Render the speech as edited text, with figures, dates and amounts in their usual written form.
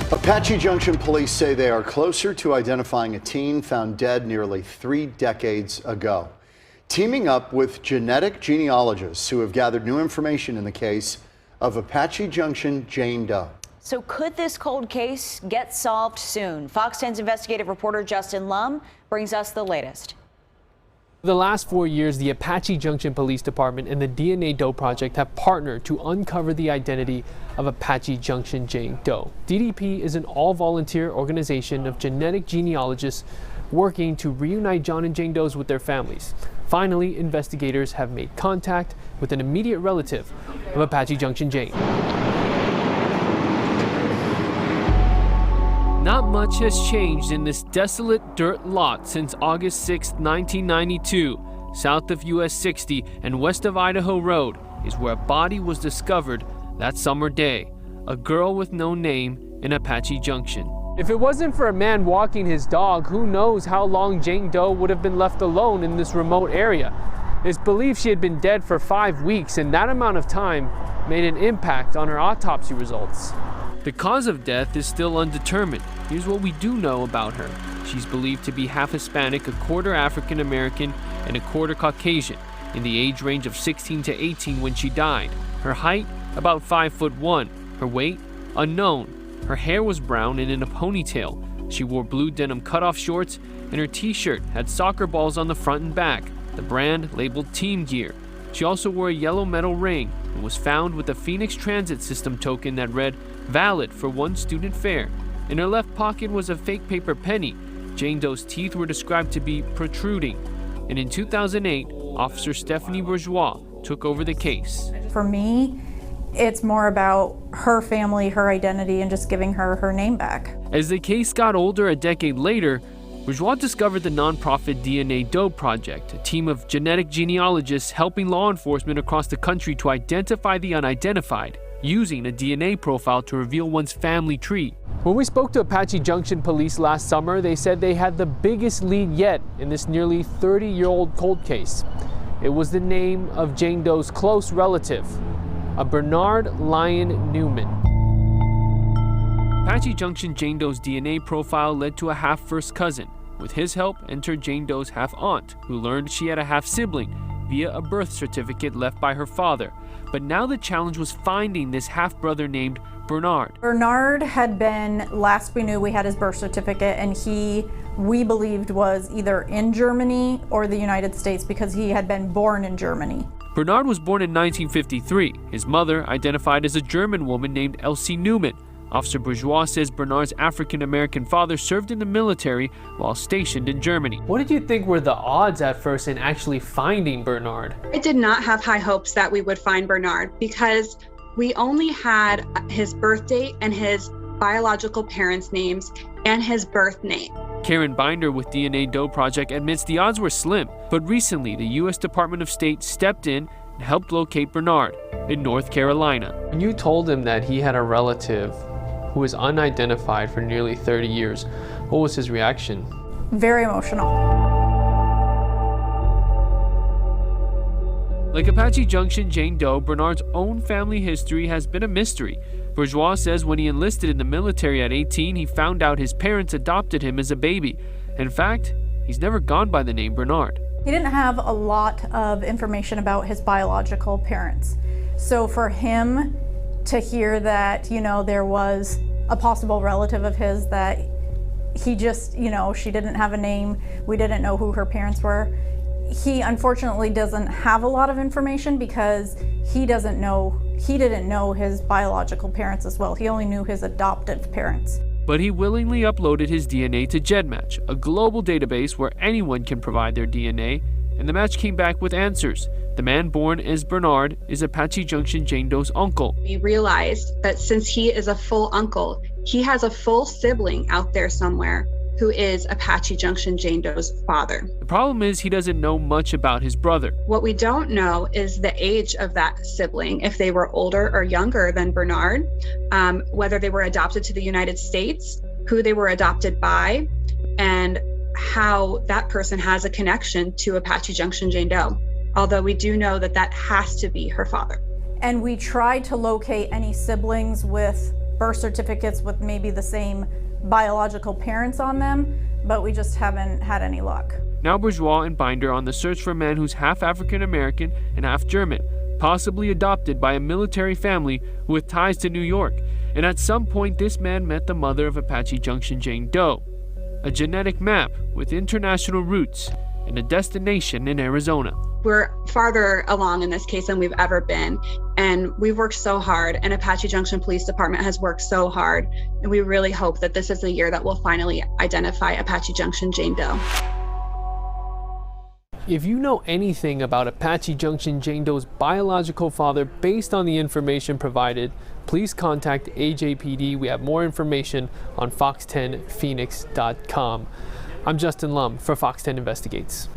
Apache Junction police say they are closer to identifying a teen found dead nearly 3 decades ago. Teaming up with genetic genealogists who have gathered new information in the case of Apache Junction Jane Doe. So could this cold case get solved soon? Fox 10's investigative reporter Justin Lum brings us the latest. For the last 4 years, the Apache Junction Police Department and the DNA Doe Project have partnered to uncover the identity of Apache Junction Jane Doe. DDP is an all-volunteer organization of genetic genealogists working to reunite John and Jane Does with their families. Finally, investigators have made contact with an immediate relative of Apache Junction Jane. Not much has changed in this desolate dirt lot since August 6, 1992. South of US 60 and west of Idaho Road is where a body was discovered that summer day. A girl with no name in Apache Junction. If it wasn't for a man walking his dog, who knows how long Jane Doe would have been left alone in this remote area. It's believed she had been dead for 5 weeks, and that amount of time made an impact on her autopsy results. The cause of death is still undetermined. Here's what we do know about her. She's believed to be half Hispanic, a quarter African American, and a quarter Caucasian, in the age range of 16 to 18 when she died. Her height, about 5'1". Her weight, unknown. Her hair was brown and in a ponytail. She wore blue denim cutoff shorts, and her t-shirt had soccer balls on the front and back, the brand labeled Team Gear. She also wore a yellow metal ring and was found with a Phoenix Transit System token that read, "Valid for 1 student fare." In her left pocket was a fake paper penny. Jane Doe's teeth were described to be protruding. And in 2008, Officer Stephanie Bourgeois took over the case. For me, it's more about her family, her identity, and just giving her her name back. As the case got older a decade later, Bourgeois discovered the nonprofit DNA Doe Project, a team of genetic genealogists helping law enforcement across the country to identify the unidentified, using a DNA profile to reveal one's family tree. When we spoke to Apache Junction police last summer, they said they had the biggest lead yet in this nearly 30-year-old cold case. It was the name of Jane Doe's close relative, a Bernard Lyon Newman. Apache Junction Jane Doe's DNA profile led to a half-first cousin. With his help, entered Jane Doe's half-aunt, who learned she had a half-sibling via a birth certificate left by her father. But now the challenge was finding this half-brother named Bernard. Bernard had been, last we knew, we had his birth certificate, and we believed was either in Germany or the United States because he had been born in Germany. Bernard was born in 1953. His mother, identified as a German woman named Elsie Newman. Officer Bourgeois says Bernard's African-American father served in the military while stationed in Germany. What did you think were the odds at first in actually finding Bernard? I did not have high hopes that we would find Bernard because we only had his birth date and his biological parents' names and his birth name. Karen Binder with DNA Doe Project admits the odds were slim, but recently the U.S. Department of State stepped in and helped locate Bernard in North Carolina. When you told him that he had a relative who was unidentified for nearly 30 years, what was his reaction? Very emotional. Like Apache Junction Jane Doe, Bernard's own family history has been a mystery. Bourgeois says when he enlisted in the military at 18, he found out his parents adopted him as a baby. In fact, he's never gone by the name Bernard. He didn't have a lot of information about his biological parents. So for him to hear that, there was a possible relative of his that he just, she didn't have a name, we didn't know who her parents were. He unfortunately doesn't have a lot of information because he didn't know his biological parents as well. He only knew his adoptive parents. But he willingly uploaded his DNA to GEDmatch, a global database where anyone can provide their DNA, and the match came back with answers. The man born as Bernard is Apache Junction Jane Doe's uncle. We realized that since he is a full uncle, he has a full sibling out there somewhere who is Apache Junction Jane Doe's father. The problem is he doesn't know much about his brother. What we don't know is the age of that sibling, if they were older or younger than Bernard, whether they were adopted to the United States, who they were adopted by, and how that person has a connection to Apache Junction Jane Doe. Although we do know that that has to be her father. And we tried to locate any siblings with birth certificates with maybe the same biological parents on them, but we just haven't had any luck. Now Bourgeois and Binder on the search for a man who's half African American and half German, possibly adopted by a military family with ties to New York. And at some point, this man met the mother of Apache Junction Jane Doe. A genetic map with international roots and a destination in Arizona. We're farther along in this case than we've ever been, and we've worked so hard, and Apache Junction Police Department has worked so hard, and we really hope that this is the year that we'll finally identify Apache Junction Jane Doe. If you know anything about Apache Junction Jane Doe's biological father based on the information provided, please contact AJPD. We have more information on fox10phoenix.com. I'm Justin Lum for Fox 10 Investigates.